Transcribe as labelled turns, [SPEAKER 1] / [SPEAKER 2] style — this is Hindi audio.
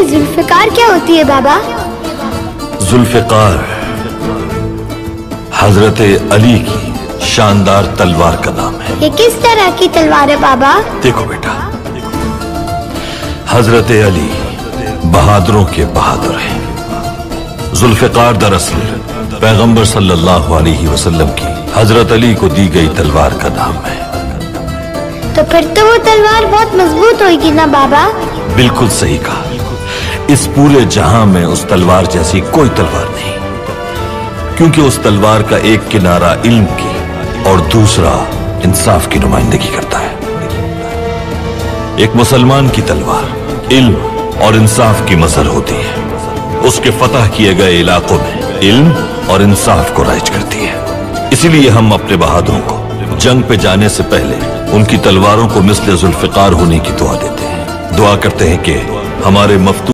[SPEAKER 1] जुल्फ़िकार क्या होती है बाबा?
[SPEAKER 2] जुल्फ़िकार हजरत अली की शानदार तलवार का नाम है।
[SPEAKER 1] ये किस तरह की तलवार है बाबा?
[SPEAKER 2] देखो बेटा, हजरत अली बहादुरों के बहादुर हैं। जुल्फ़िकार दरअसल पैगंबर सल्लल्लाहु अलैहि वसल्लम की हजरत अली को दी गई तलवार का नाम है।
[SPEAKER 1] तो फिर तो वो तलवार बहुत मजबूत होगी ना बाबा?
[SPEAKER 2] बिल्कुल सही कहा। इस पूरे जहां में उस तलवार जैसी कोई तलवार नहीं, क्योंकि उस तलवार का एक किनारा इल्म की और दूसरा इंसाफ की नुमाइंदगी करता है। एक मुसलमान की तलवार इल्म और इंसाफ की मसर होती है। उसके फतह किए गए इलाकों में इल्म और इंसाफ को राइज करती है। इसीलिए हम अपने बहादुरों को जंग पे जाने से पहले उनकी तलवारों को मिस्ल जुल्फ़िकार होने की दुआ देते हैं। दुआ करते हैं कि हमारे मफ्तून